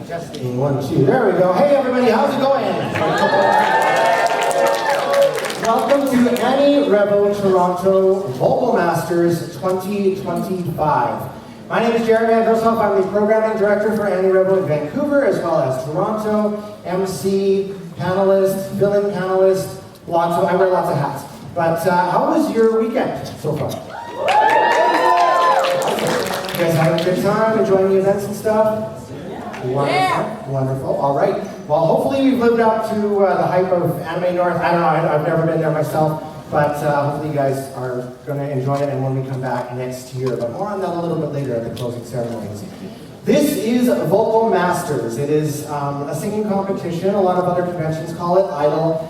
Testing, 1, 2. There we go. Hey everybody, how's it going? Welcome to Anirevo Toronto Vocal Masters 2025. My name is Jeremy Androsoff. I'm the programming director for Anirevo in Vancouver, as well as Toronto, MC, panelist, fill-in panelist, I wear lots of hats. But how was your weekend so far? You guys having a good time, enjoying the events and stuff? Wonderful. Yeah. Wonderful. All right. Well, hopefully we've lived up to the hype of Animé North. I don't know. I've never been there myself, but hopefully you guys are going to enjoy it. And when we come back next year, but more on that a little bit later at the closing ceremonies. This is Vocal Masters. It is a singing competition. A lot of other conventions call it Idol.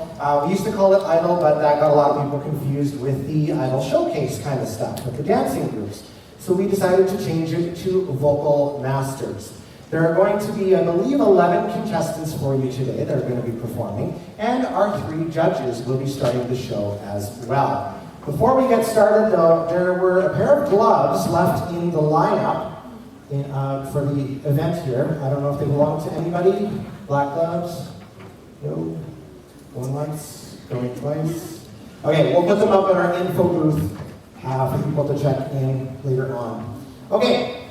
We used to call it Idol, but that got a lot of people confused with the Idol Showcase kind of stuff, with the dancing groups. So we decided to change it to Vocal Masters. There are going to be, I believe, 11 contestants for you today that are going to be performing, and our 3 judges will be starting the show as well. Before we get started, though, there were a pair of gloves left in the lineup for the event here. I don't know if they belong to anybody. Black gloves? No? Going once? Going twice? Okay, we'll put them up in our info booth for people to check in later on. Okay,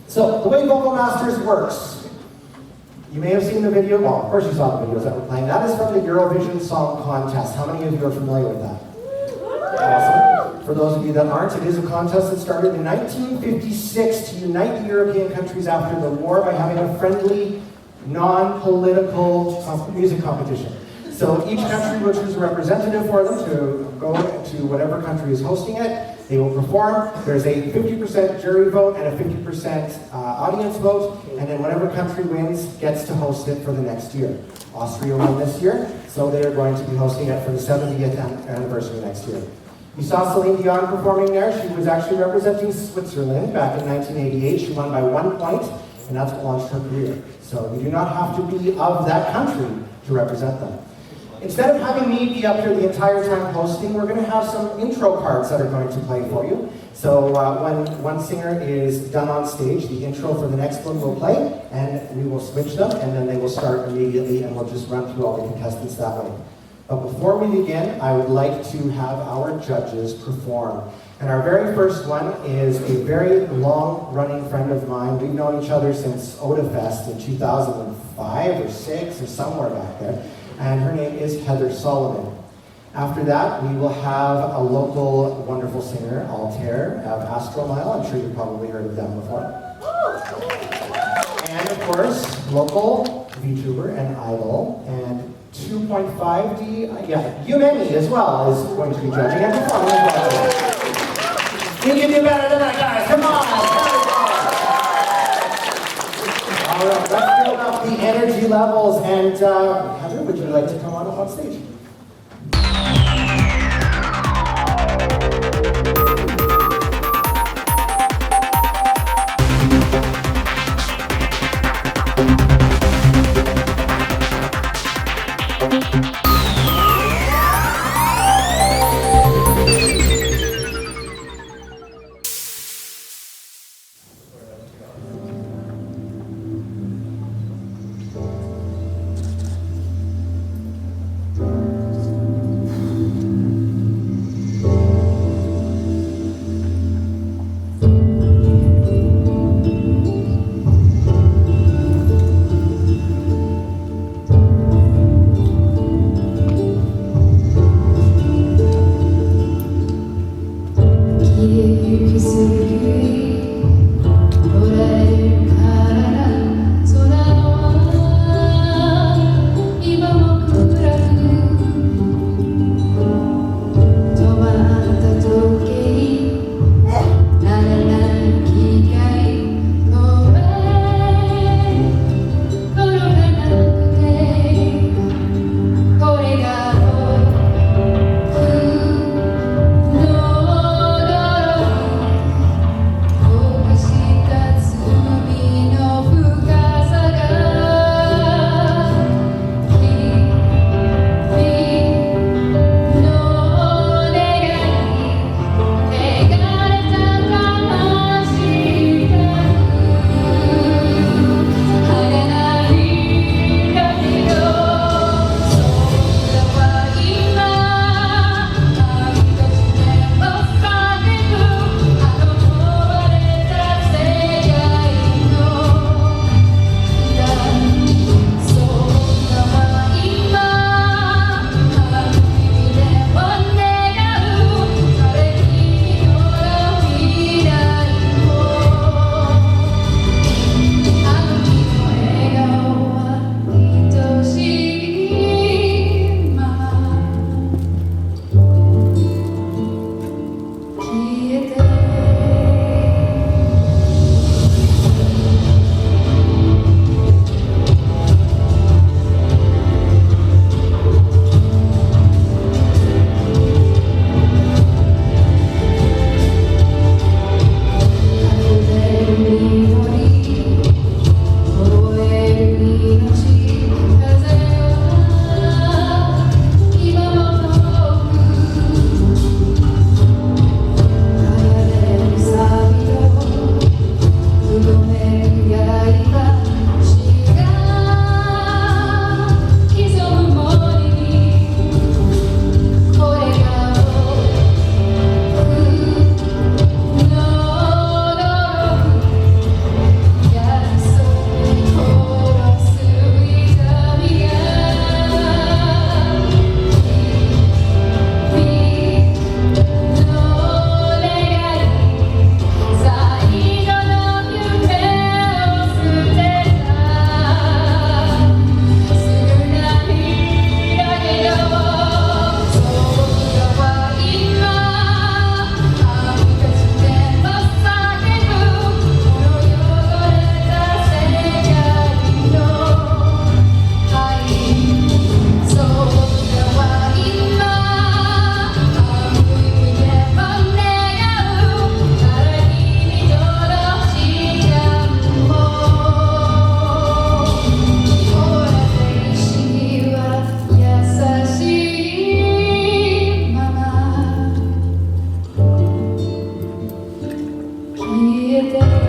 so the way Vocal Masters works, you may have seen the video. Well, of course you saw the videos that we're playing. That is from the Eurovision Song Contest. How many of you are familiar with that? Awesome. For those of you that aren't, it is a contest that started in 1956 to unite the European countries after the war by having a friendly, non-political music competition. So each country will choose a representative for them to go to whatever country is hosting it. They will perform. There's a 50% jury vote and a 50% audience vote, and then whatever country wins gets to host it for the next year. Austria won this year, so they are going to be hosting it for the 70th anniversary next year. You saw Celine Dion performing there. She was actually representing Switzerland back in 1988. She won by 1 point, and that's what launched her career. So you do not have to be of that country to represent them. Instead of having me be up here the entire time hosting, we're going to have some intro cards that are going to play for you. So when one singer is done on stage, the intro for the next one will play, and we will switch them, and then they will start immediately, and we'll just run through all the contestants that way. But before we begin, I would like to have our judges perform. And our very first one is a very long-running friend of mine. We've known each other since OdaFest in 2005 or 6 or somewhere back there. And her name is Heather Solomon. After that, we will have a local wonderful singer, Altair, of ASTRAL MILE. I'm sure you've probably heard of them before. And of course, local VTuber and idol, and 2.5D, Yumemi as well is going to be judging and performing as well. You can do better than that, guys, come on! All right, let's build up the energy levels, and Heather, would you like to come on stage? えて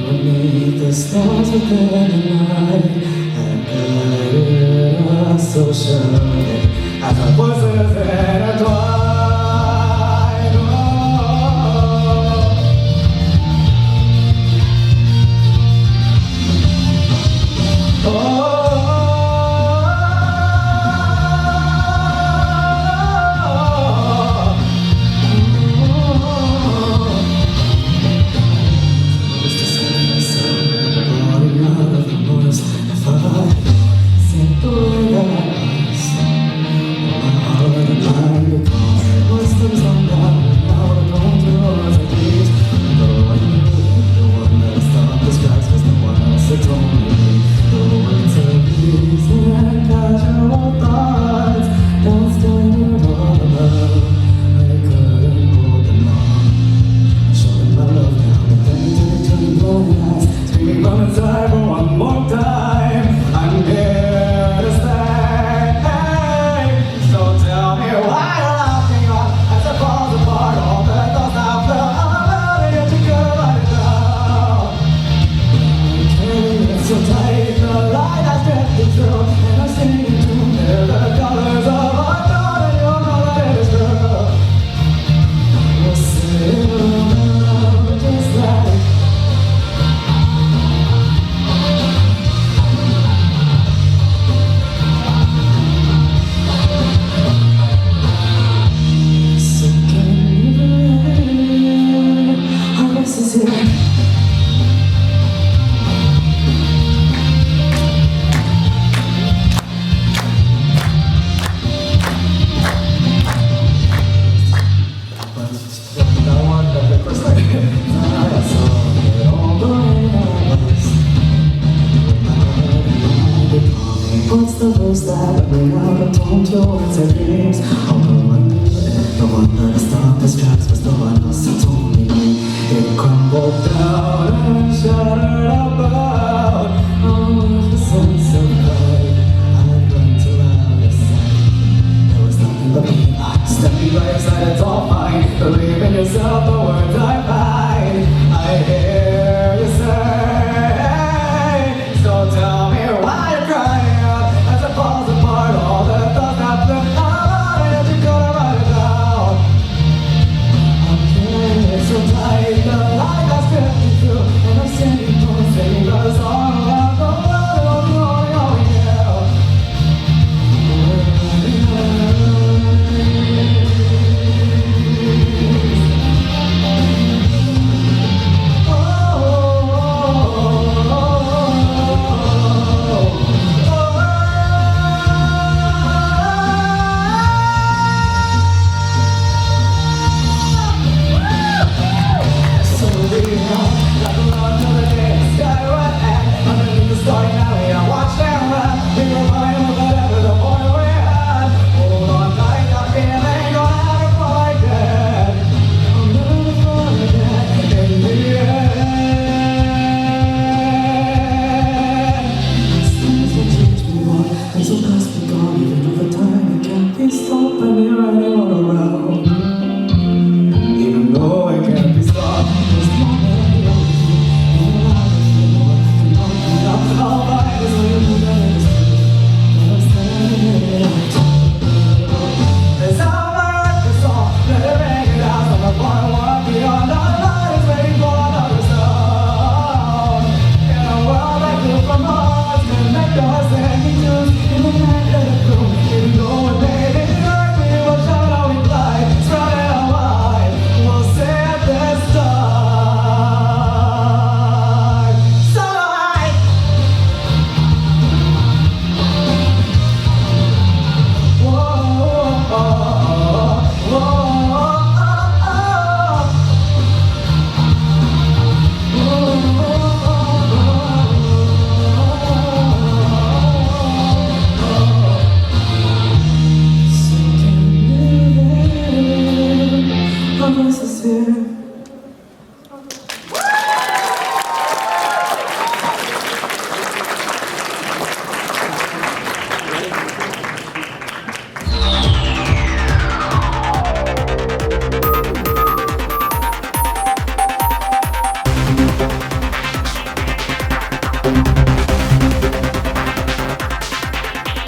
Beneath the stars within the night, and guided us so surely as our voices intertwined. What's the verse that bring out the tone towards our dreams? Oh, the one that stopped his tracks was the one who told me. It crumbled down and shattered about. Oh, with the sense of pride, I'd run to out of sight. There was nothing but me. Standing by your side, it's all fine. Believe in yourself, the words I find. I hear you say, so tell me why you're crying.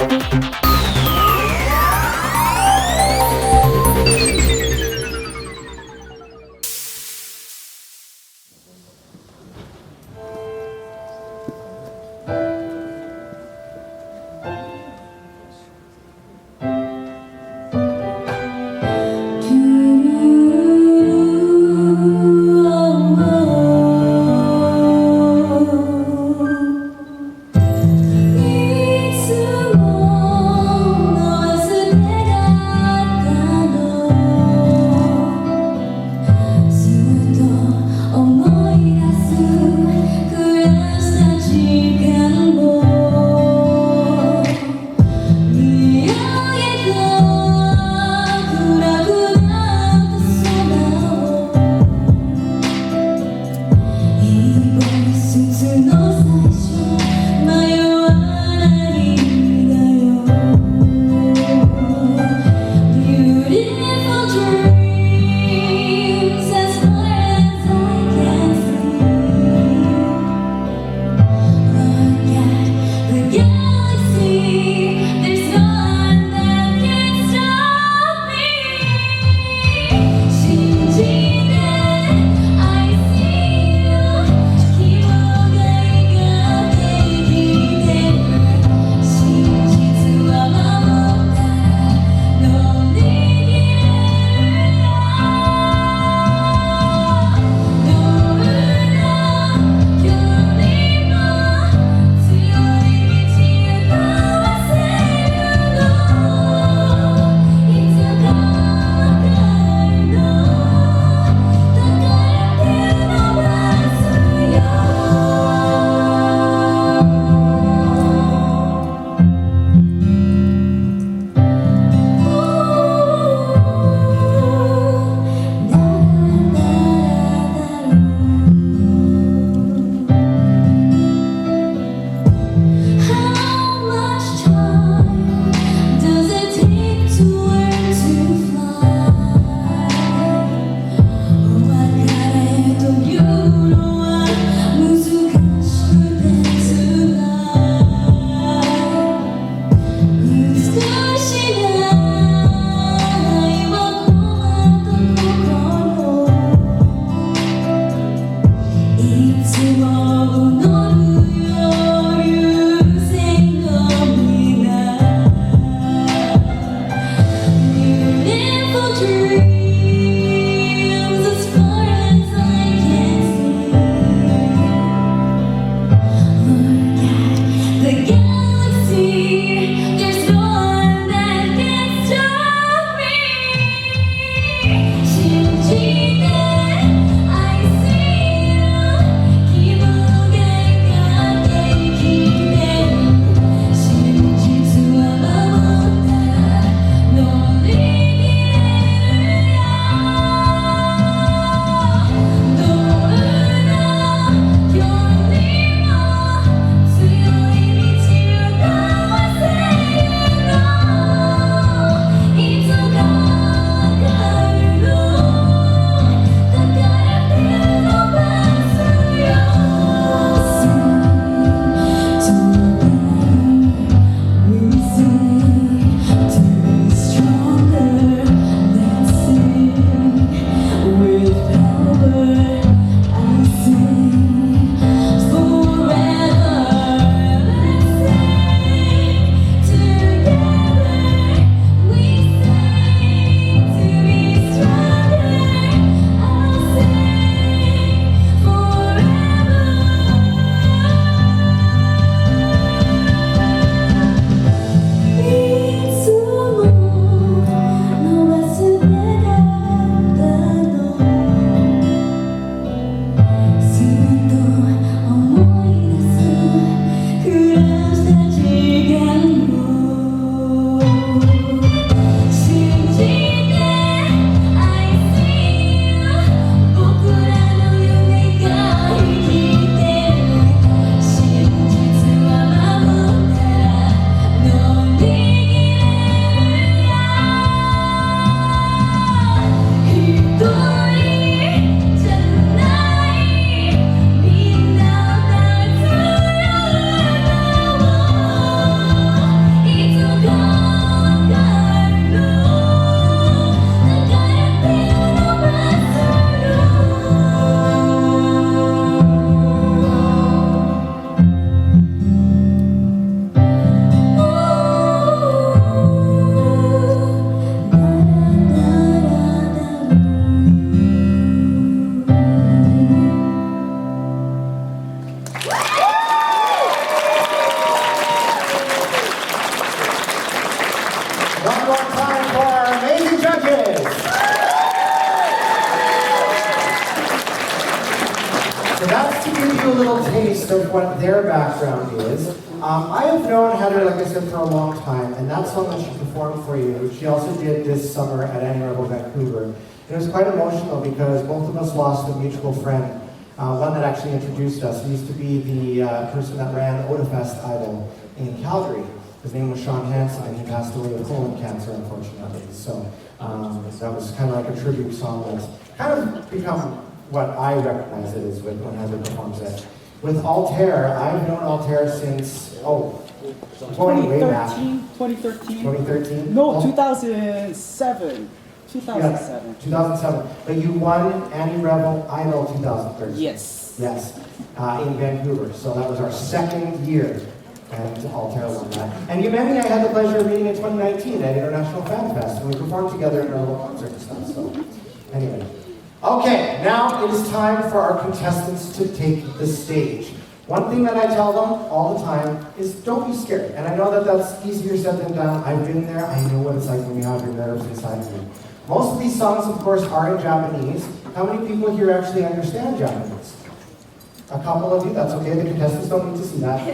いつも you a little taste of what their background is. I have known Heather, like I said, for a long time, and that song that she performed for you, she also did this summer at Anirevo, Vancouver. It was quite emotional because both of us lost a mutual friend, one that actually introduced us. He used to be the person that ran Odafest Idol in Calgary. His name was Sean Hansen, and he passed away of colon cancer, unfortunately. So that was kind of like a tribute song that's kind of become what I recognize it as when Heather performs it. With Altair, I've known Altair since, going way back. 2013. 2013? No, 2007. 2007. Yeah, 2007. But you won Anirevo Idol 2013. Yes. Yes, in Vancouver. So that was our second year, and Altair won that. And Yumemi and I had the pleasure of meeting in 2019 at International Fan Fest, and we performed together in our little concert and stuff. So, anyway. Okay, now it is time for our contestants to take the stage. One thing that I tell them all the time is don't be scared. And I know that that's easier said than done. I've been there. I know what it's like when you have your nerves inside of you. Most of these songs, of course, are in Japanese. How many people here actually understand Japanese? A couple of you, that's okay. The contestants don't need to see that.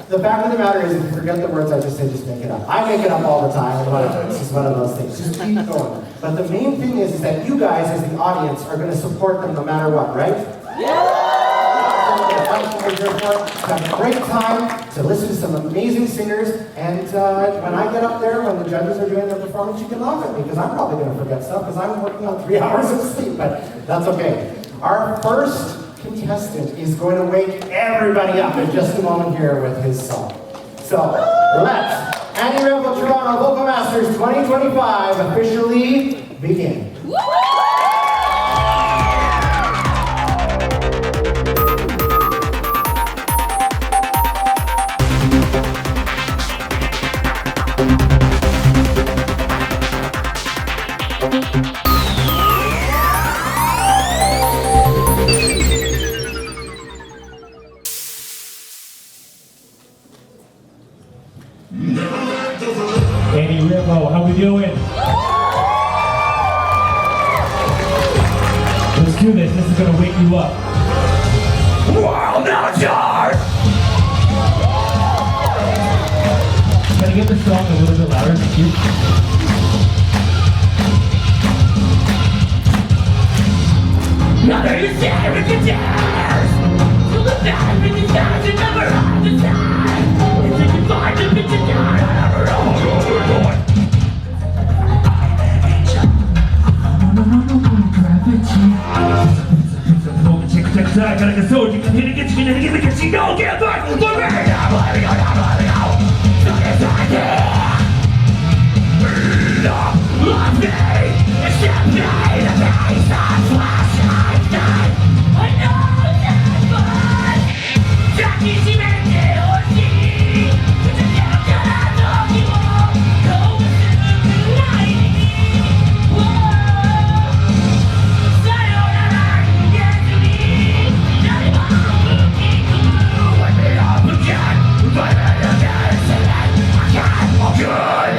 The fact of the matter is, if you forget the words I just say, just make it up. I make it up all the time, it's just one of those things. Just keep going. But the main thing is that you guys, as the audience, are going to support them no matter what, right? Yeah! Have a great time to listen to some amazing singers, and when I get up there, when the judges are doing their performance, you can laugh at me, because I'm probably going to forget stuff, because I'm working on 3 hours of sleep, but that's okay. Our first contestant is going to wake everybody up in just a moment here with his song. So, let's Anirevo Toronto Vocal Masters 2025 officially begin. Anirevo, how we doing? Let's do this. This is gonna wake you up. Wild Altair! Can I get the song a little bit louder? Thank you. Now that you're sad with your tears, you'll look back with your stars and never understand. It's like you find the picture down, I never know. I gotta get so you can hit it, get you can get you don't get back. Let me go. Love me, accept me, the face of flashlight night. I know that much. Jackie, she made it or she. But you can't get out of you all. Go with the light. Whoa. Sayonara, you get to me. Not even looking through. Wake me up again. But I can't say that. I can't walk good.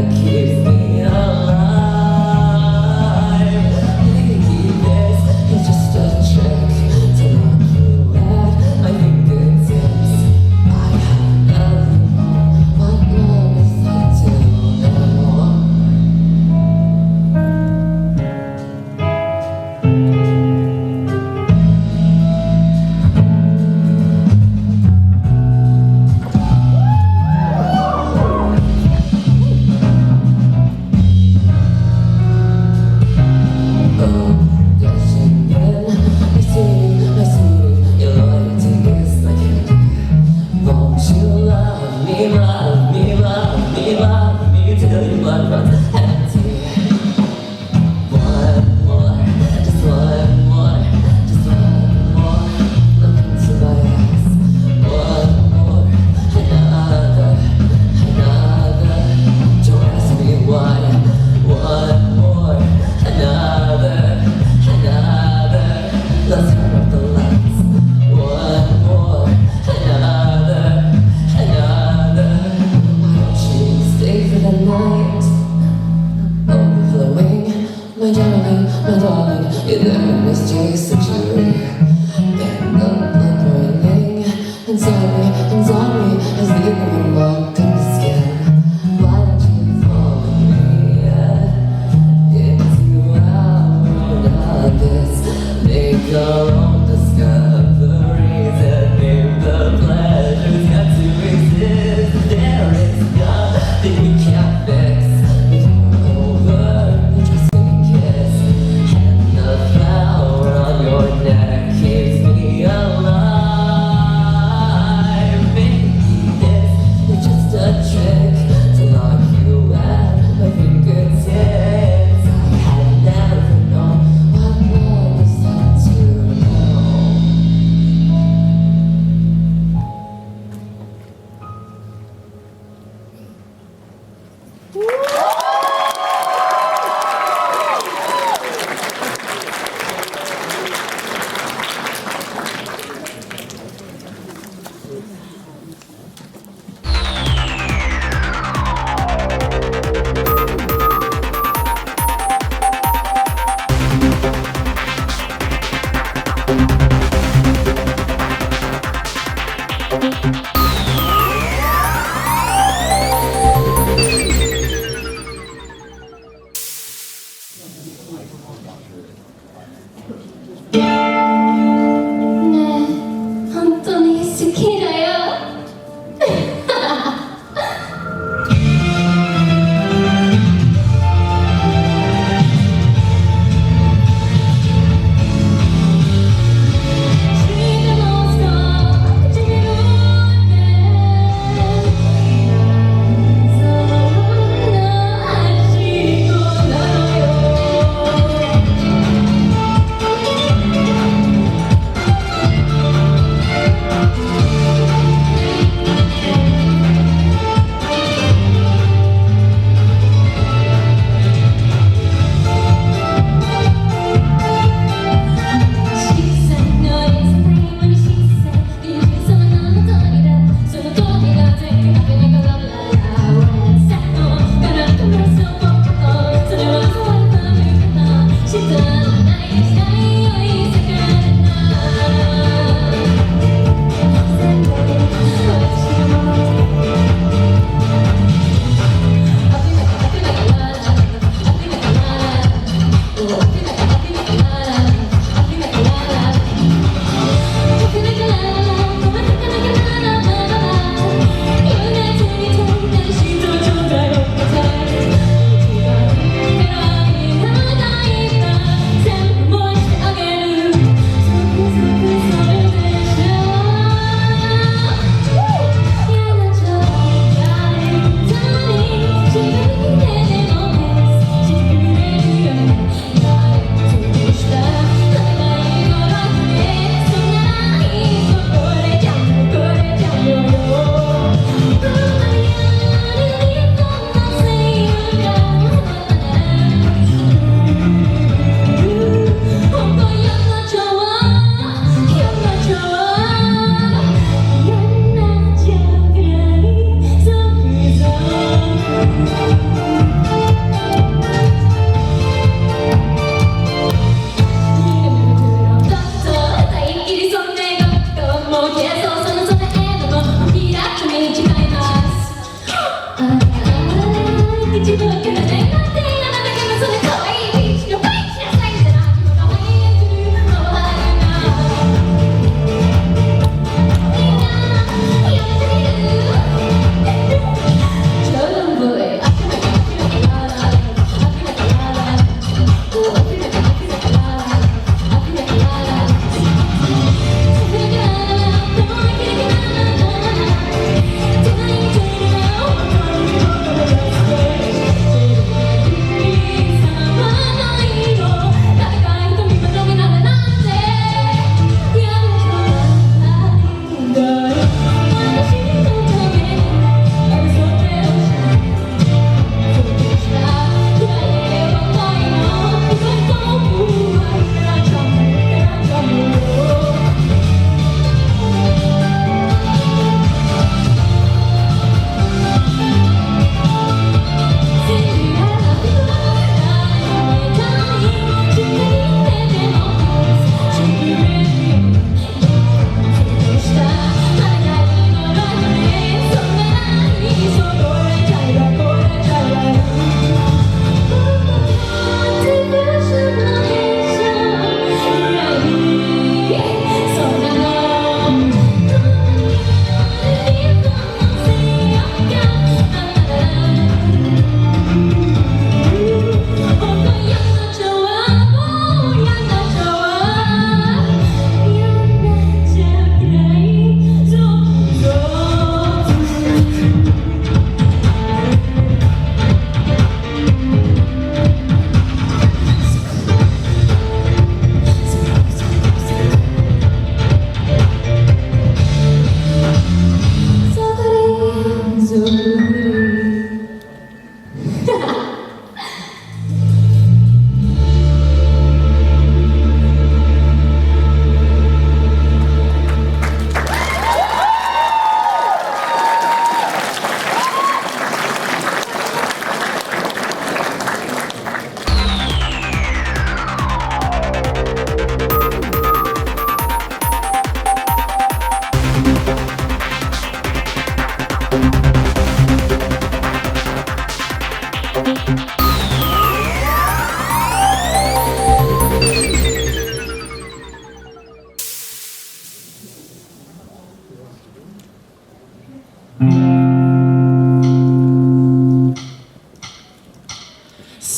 that keeps me alive. Maybe this is just a trick to lock you at my fingertips. I have nothing more. What love is that to know? Neck.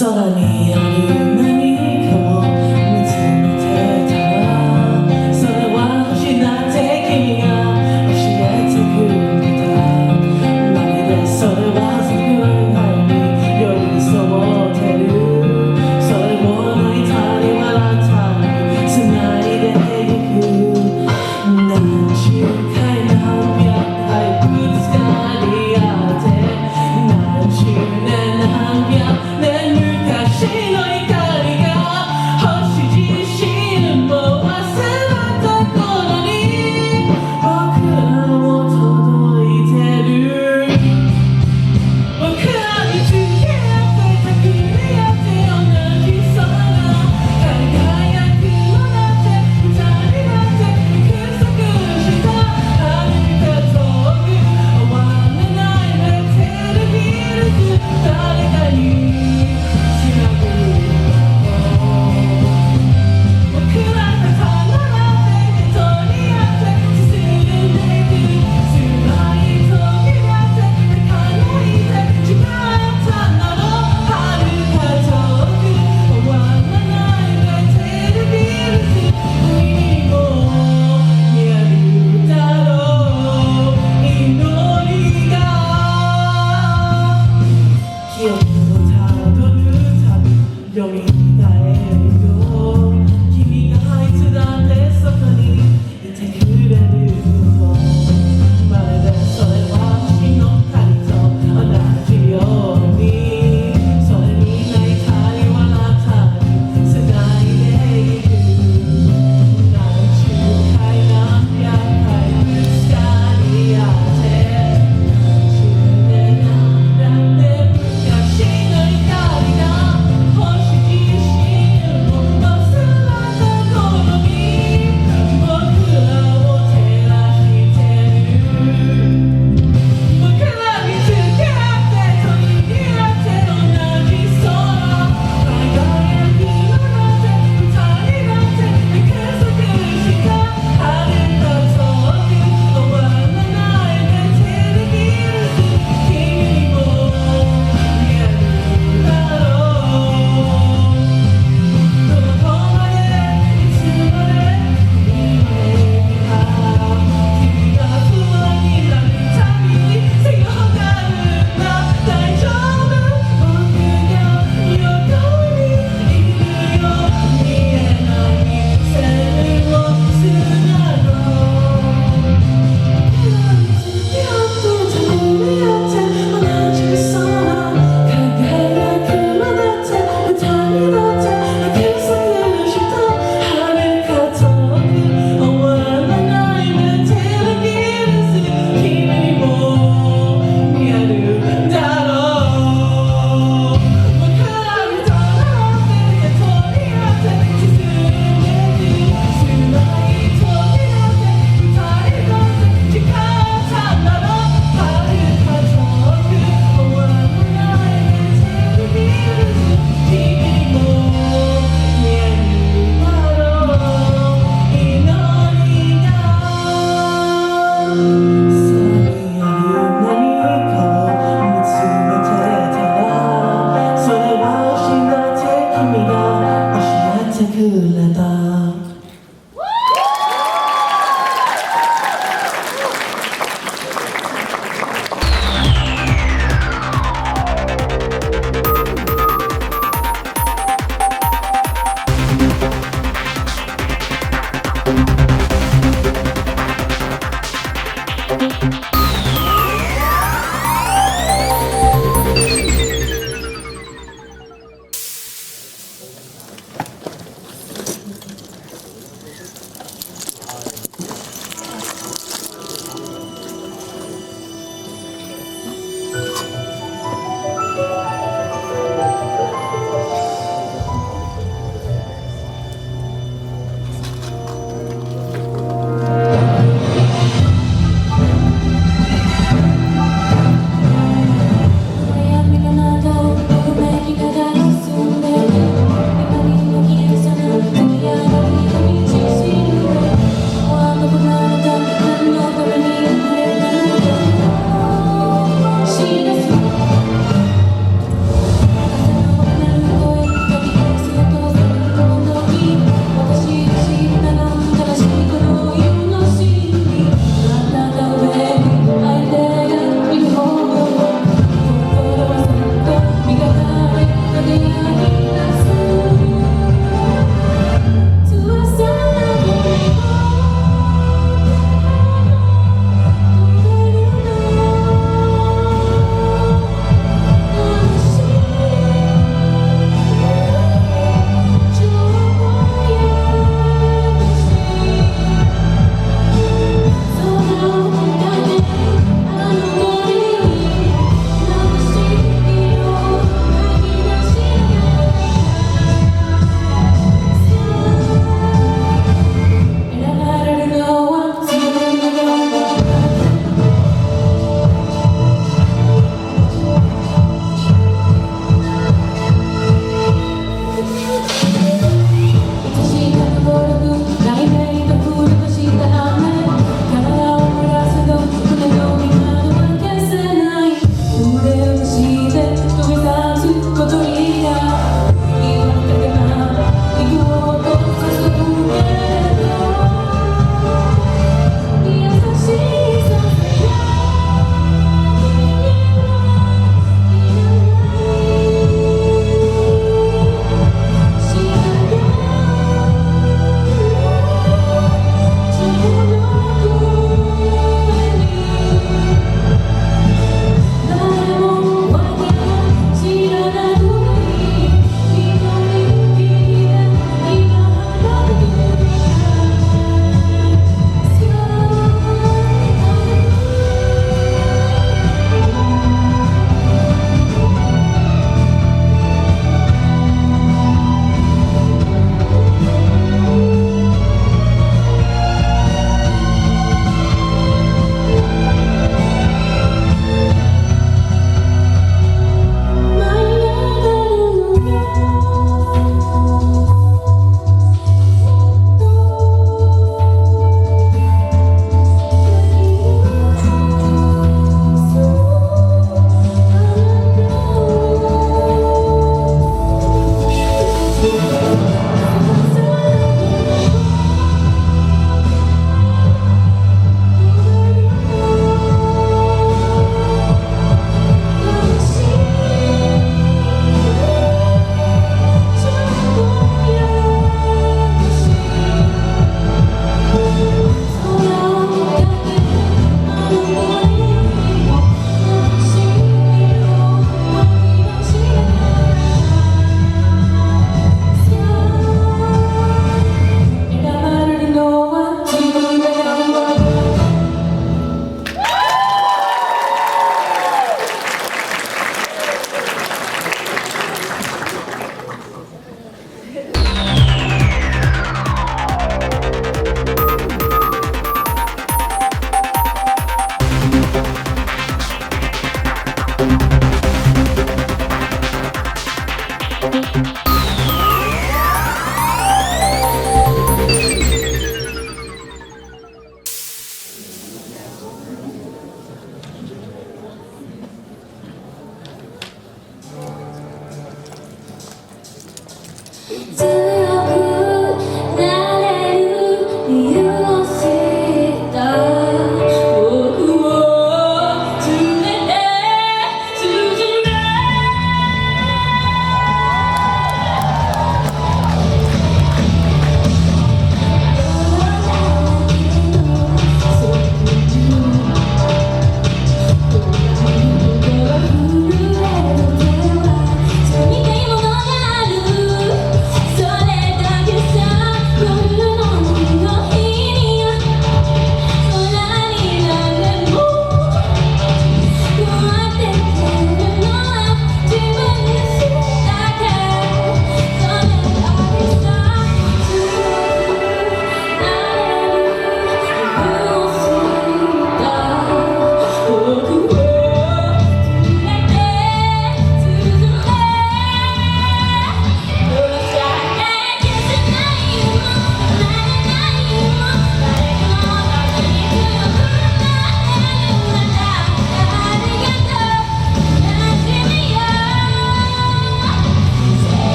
空にある何かを見つめてたら、それは星だって君が教えてくれた。まるでそれは自分なのに寄り添ってる。それを泣いたり笑ったり繋いでいく。何十回何百回ぶつかり合って、何十年何百年昔の怒りが星自身も忘れた頃に僕らも届いてる。僕らに付き合ってた国やって同じ空輝くのだって二人だって約束した遥か遠く終わらないメテルギルズ誰かにつなぐ僕らがただって手取り合って進んでいく狭い扉で泣かないで誓ったなら遥か遠く終わらないメテルギルズ君にも見えるだろう祈りが記憶の絶え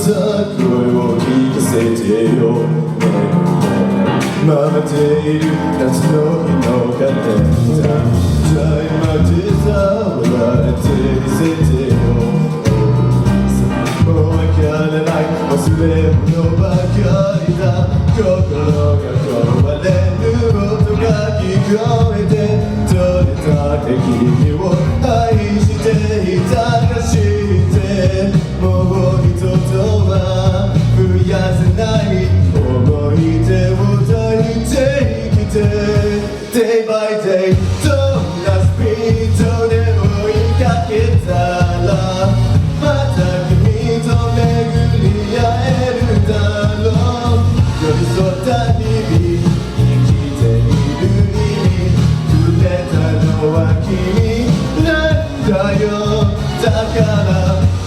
さ声を聞かせてよ待っている夏の日のカレンダー待ってさ笑ってみせてよもうわからない忘れ物ばかりだ心が壊れる音が聞こえてどれだけ君を愛していたか知ってもう人とは増やせない思い出を抱いて生きて Day by day どんなスピードで追いかけたらまた君と巡り合えるだろう寄り添った日々生きている意味くれたのは君なんだよだから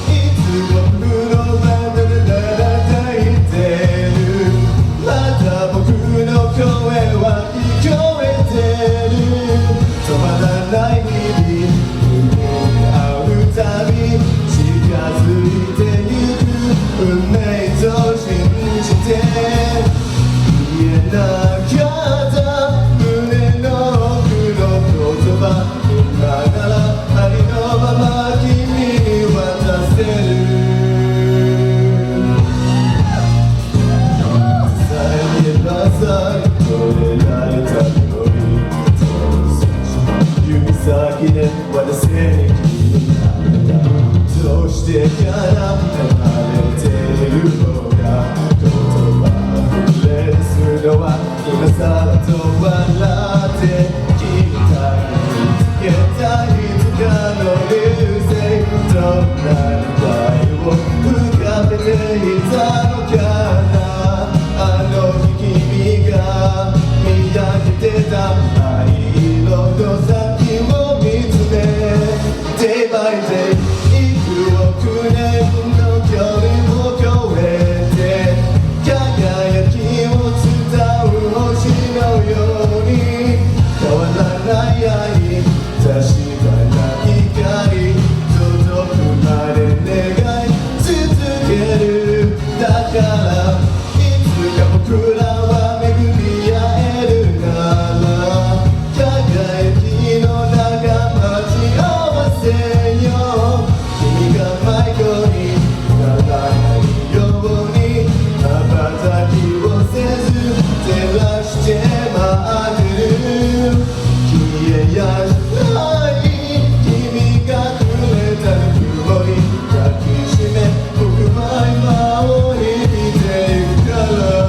いつも風呂場で抱いてるまだ僕の声は聞こえてる止まらない日々君に会うたび近づいてゆく運命と信じて言えなかった胸の奥の言葉今ならありのまま君に渡せるさえ言えばさえ取れられたのに指先で私に君になったどうしてから離れているのか言葉を触れすのは今さらと笑って君たちにつけたいつかの流星どんな願いを浮かべていたのかなあの日君が見上げてた灰色の先を見つめ Day by day億年の距離を超えて輝きを伝う星のように変わらない愛確かな光届くまで願い続けるだからいつか僕らは巡り合えるなら輝きの中待ち合わせよ君が迷子にならないように瞬きをせず照らして待ってる消えやしない君がくれたぬくもり抱きしめ僕は今を生きていくから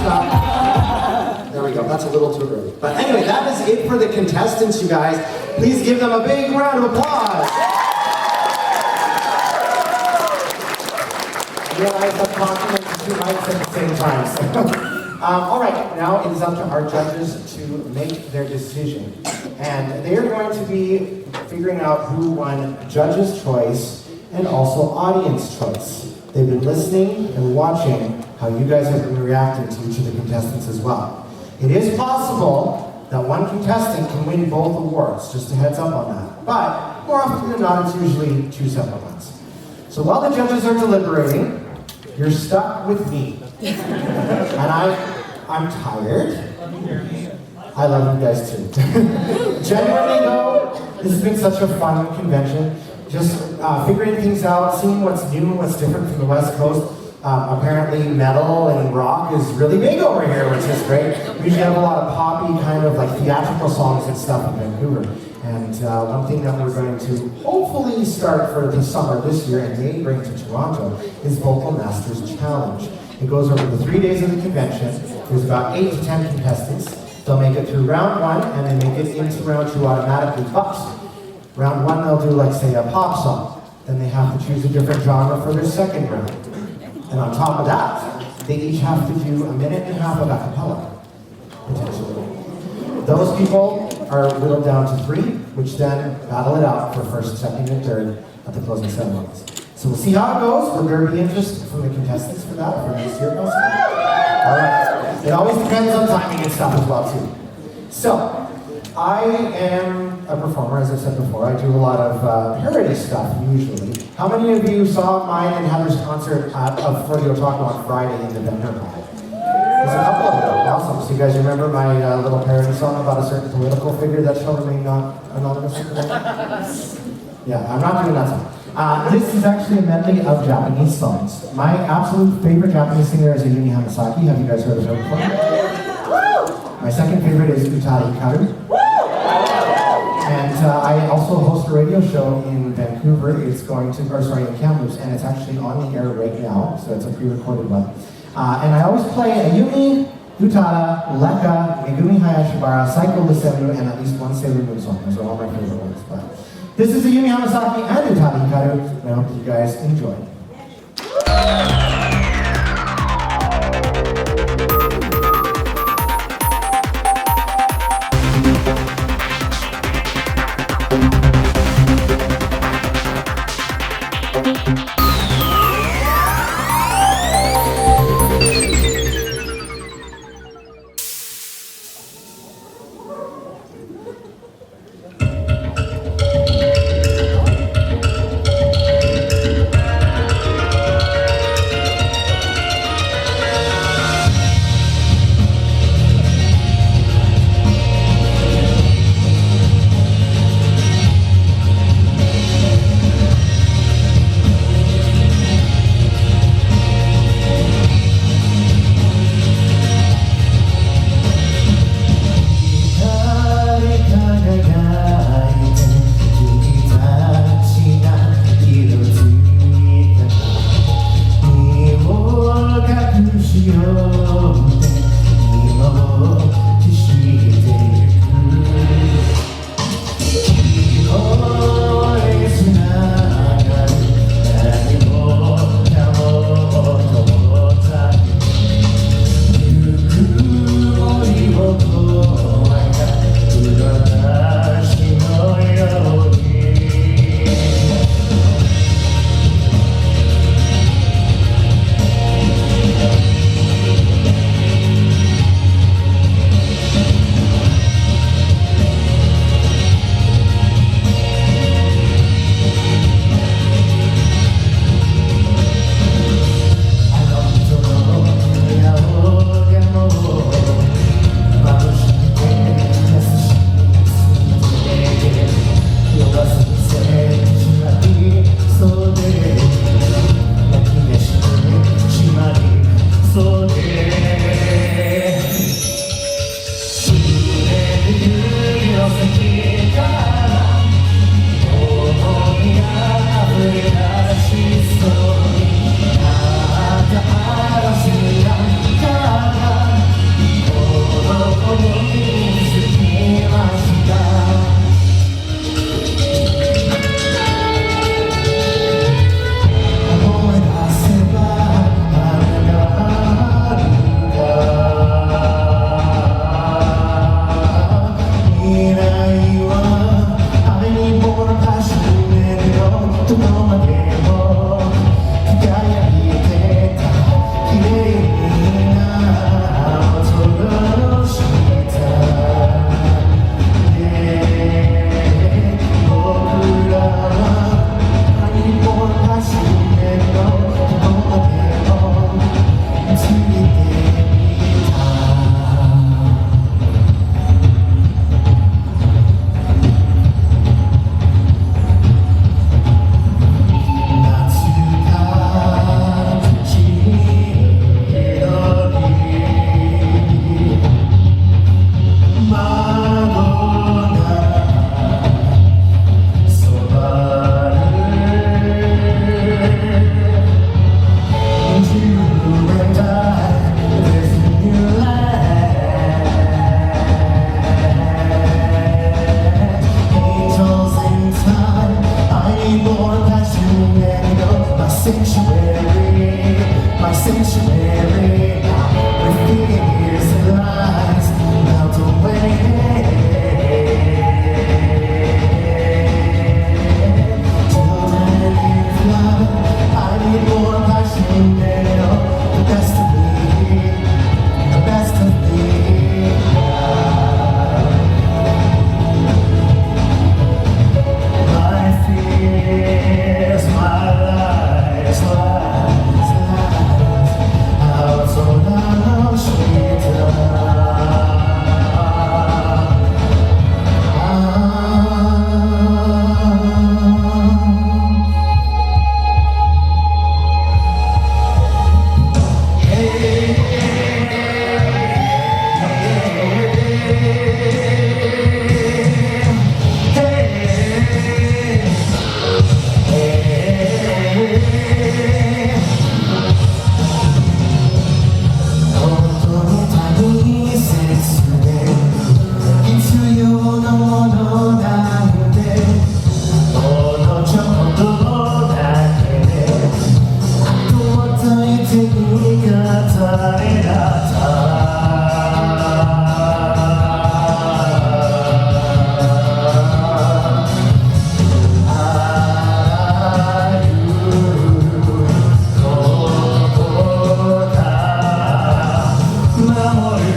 Stop. There we go. That's a little too early. But anyway, that is it for the contestants, you guys. Please give them a big round of applause. I realize I'm talking into two mics at the same time. So. All right, now it is up to our judges to make their decision. And they are going to be figuring out who won judge's choice and also audience choice. They've been listening and watching how you guys have been reacting to each of the contestants as well. It is possible that one contestant can win both awards, just a heads up on that. But more often than not, it's usually two separate ones. So while the judges are deliberating, you're stuck with me. And I'm tired. I love you guys too. Genuinely though, this has been such a fun convention. Just figuring things out, seeing what's new, what's different from the West Coast. Apparently metal and rock is really big over here, which is great. We usually have a lot of poppy kind of like theatrical songs and stuff in Vancouver. And one thing that we're going to hopefully start for the summer this year and may bring to Toronto is Vocal Masters Challenge. It goes over the 3 days of the convention. There's about 8 to 10 contestants. They'll make it through round 1 and then they get into round 2 automatically. But round 1 they'll do like say a pop song. Then they have to choose a different genre for their second round. And on top of that, they each have to do a minute and a half of a cappella, potentially. Those people are whittled down to 3, which then battle it out for first, second, and third at the closing ceremonies. So we'll see how it goes. Will there be interest from the contestants for that, for this year possibly? All right. It always depends on timing and stuff as well, too. So, I am a performer, as I said before. I do a lot of parody stuff, usually. How many of you saw mine and Heather's concert of For the Otaku on Friday in the Bender Hall? There's a couple of them. Awesome. So you guys remember my little parody song about a certain political figure that shall remain not anonymous? Yeah, I'm not doing that song. This is actually a medley of Japanese songs. My absolute favorite Japanese singer is Ayumi Hamasaki. Have you guys heard of her before? My second favorite is Utada Hikaru. And I also host a radio show in Vancouver. It's going to, in Kamloops, and it's actually on the air right now, so it's a pre-recorded one. And I always play Ayumi, Utada, Leka, Megumi Hayashibara, Saiko Lisemu, and at least one Sailor Moon song. Those are all my favorite ones. But this is Ayumi Hamasaki and Utada Hikaru, and I hope you guys enjoy.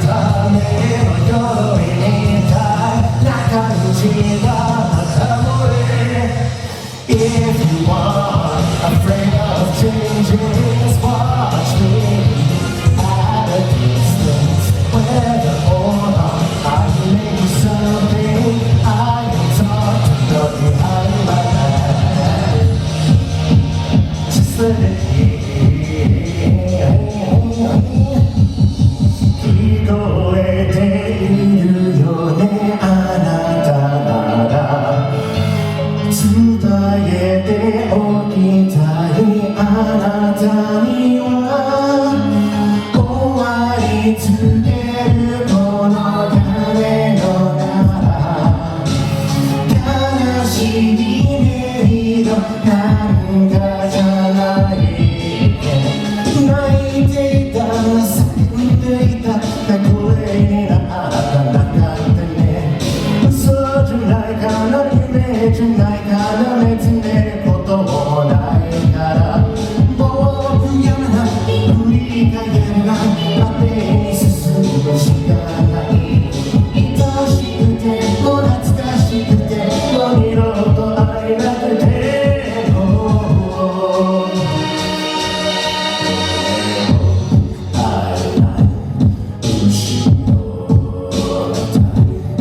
ための鎧みたいな感じがまたもれ If you are afraid of changes, watch me at a distance. Whether or not I can make you something, I can talk to love behind my back. Just let it be. 聞こえているよね、あなたなら伝えておきたい、あなたには終わり告げるこの鐘の鳴ら悲しいメリードなんかじゃない泣いていた叫んでいた声になった中でね嘘じゃないかな夢じゃないかな見つめることもないから僕やめない振り返れない果てに進むしかない愛しくても懐かしくても二度と会えなくても会えない後ろめた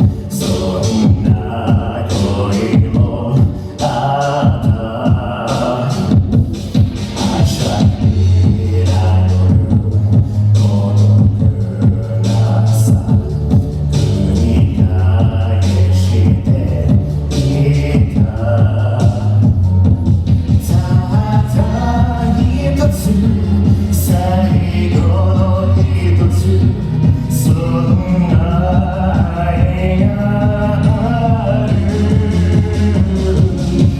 いそんな恋もあったはしゃいだ夜孤独な朝繰り返していたたった一つ最後の一つそんな愛がある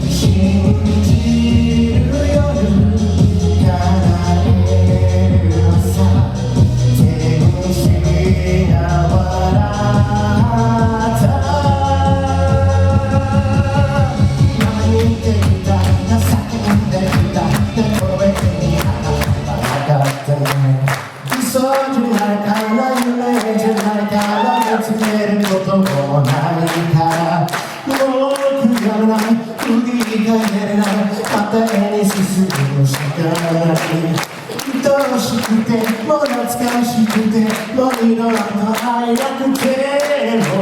信じる夜叶える朝天使が笑った泣いていた叫んでいた声にあったね嘘じゃないかな夢じゃないかな見つめることもないからもう悔やめない振り返れないまた絵に進むしかない愛しくても懐かしくてもう二度と会えなくても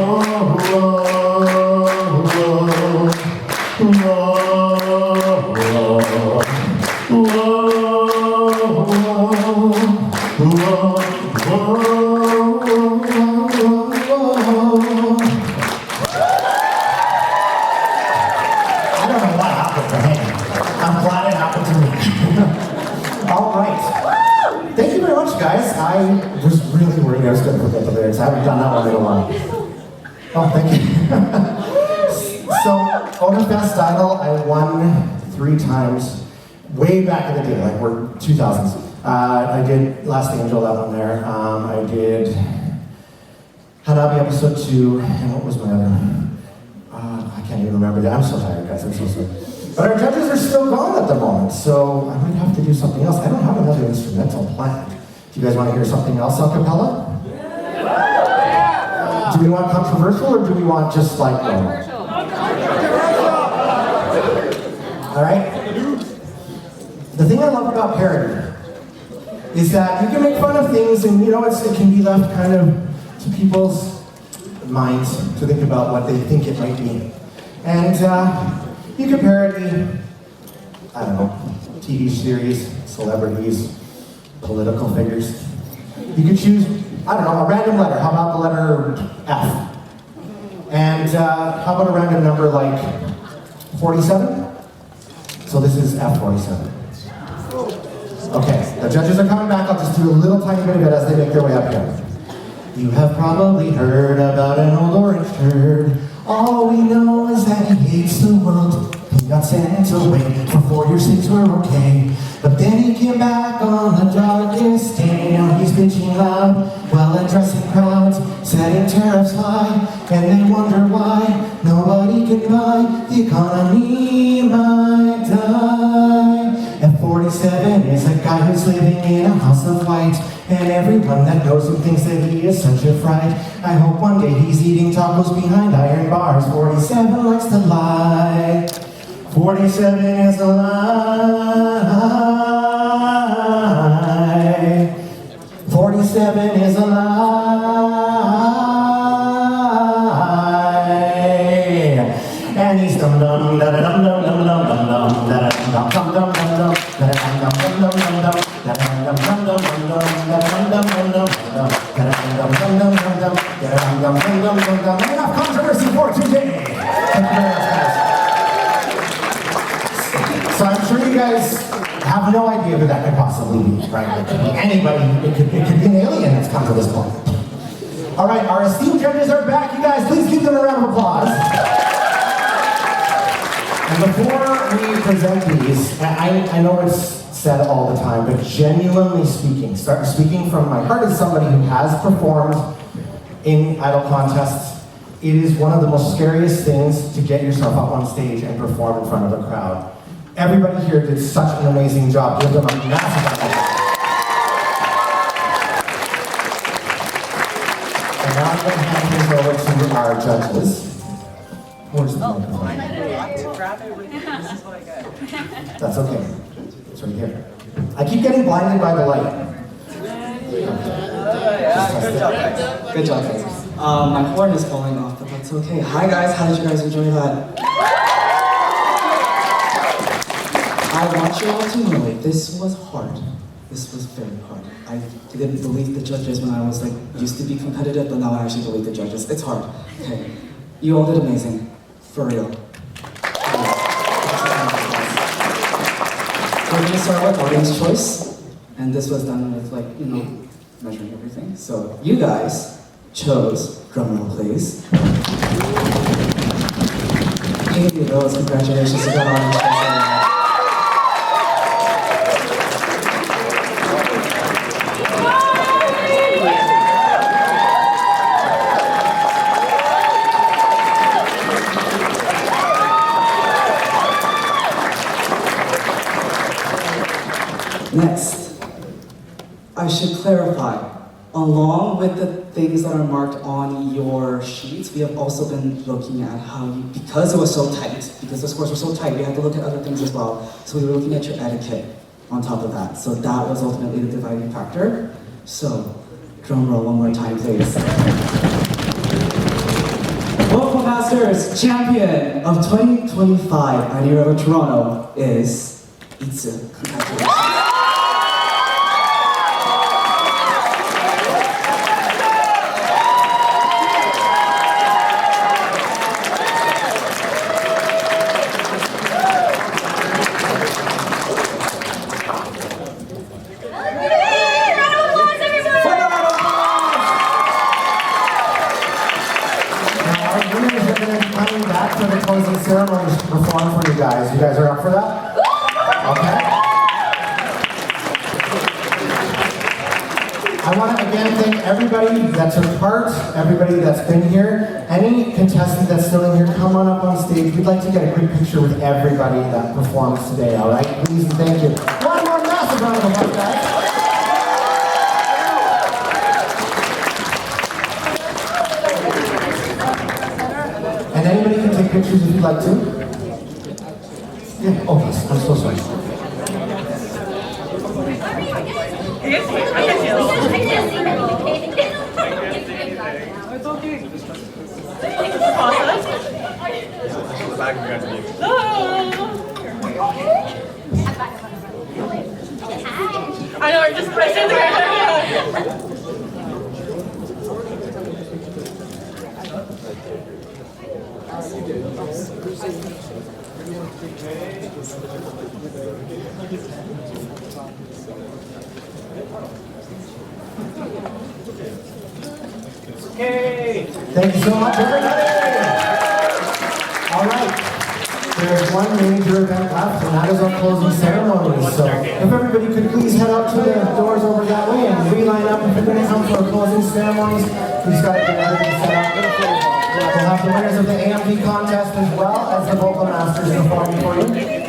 I don't know what happened to him. I'm glad it happened to me. All right. Thank you very much, guys. I was really worried I was going to forget the lyrics. I haven't done that one in a while. Oh, thank you. So, Owner's Best Idol, I won 3 times. Way back in the day, like we're 2000s. I did Last Angel, that one there. I did Hanabi episode 2, and what was my other? I can't even remember that. I'm so tired, guys. I'm so sorry. But our judges are still gone at the moment, so I might have to do something else. I don't have another instrumental planned. Do you guys want to hear something else a cappella? Yeah. Do we want controversial, or do we want just like controversial? All right. The thing I love about parody is that you can make fun of things, and you know it can be left kind of to people's minds to think about what they think it might be. And you can parody, I don't know, TV series, celebrities, political figures. You can choose, I don't know, a random letter. How about the letter F? And how about a random number like 47? So this is F47. Okay, the judges are coming back. I'll just do a little tiny bit of it as they make their way up here. You have probably heard about an old orange turd. All we know is that he hates the world. He got sent away for 4 years, things were okay. But then he came back on the darkest day. Now he's bitching loud while addressing crowds, setting tariffs high, and they wonder why nobody can buy. The economy might die. And 47 is a guy who's living in a house of white. And everyone that knows him thinks that he is such a fright. I hope one day he's eating tacos behind iron bars. 47 likes to lie. 47 is a lie. 47 is a lie. And he's dum dum da da dum dum dum dum dum dum da da dum dum dum dum dum da da dum dum dum dum dum dum. I have controversy for today. So I'm sure you guys have no idea who that could possibly be, right? It could be anybody. It could be an alien that's come to this point. All right, our esteemed judges are back. You guys, please give them a round of applause. And before we present these, I know it's said all the time, but genuinely speaking from my heart as somebody who has performed in idol contests, it is one of the most scariest things to get yourself up on stage and perform in front of a crowd. Everybody here did such an amazing job. Give them a massive applause. And now I'm going to hand things over to our judges. Where's the microphone? That's okay. It's right here. I keep getting blinded by the light. Good job, guys. My horn is falling off, but that's okay. Hi, guys. How did you guys enjoy that? I want you all to know this was hard. This was very hard. I didn't believe the judges when I was used to be competitive, but now I actually believe the judges. It's hard. Okay. You all did amazing. For real. We're going to start with audience choice, and this was done with measuring everything. So you guys chose, drumroll please, Hailey Rose. Congratulations, you got audience choice. Next, I should clarify, along with the things that are marked on your sheets, we have also been looking at how because it was so tight, because the scores were so tight, we had to look at other things as well. So we were looking at your etiquette on top of that. So that was ultimately the dividing factor. So, drum roll one more time, please. Vocal Masters champion of 2025, Anirevo Toronto, is ITSU. Congratulations. Ceremonies to perform for you guys. You guys are up for that? Okay. I want to again thank everybody that took part, everybody that's been here. Any contestant that's still in here, come on up on stage. We'd like to get a quick picture with everybody that performs today, all right? Please and thank you. One more massive round of applause, guys. And anybody can take pictures if you'd like to. Yeah, oh yes, I'm so sorry. I know, I'm just pressing there. Okay. Thank you so much, everybody. All right. There's one major event left, and that is our closing ceremony. So if everybody could please head out to the doors over that way and re-line up if you're going to come for our closing ceremonies. We've got to get everything set up. We'll have the winners of the AMP contest as well as the vocal masters performing for you.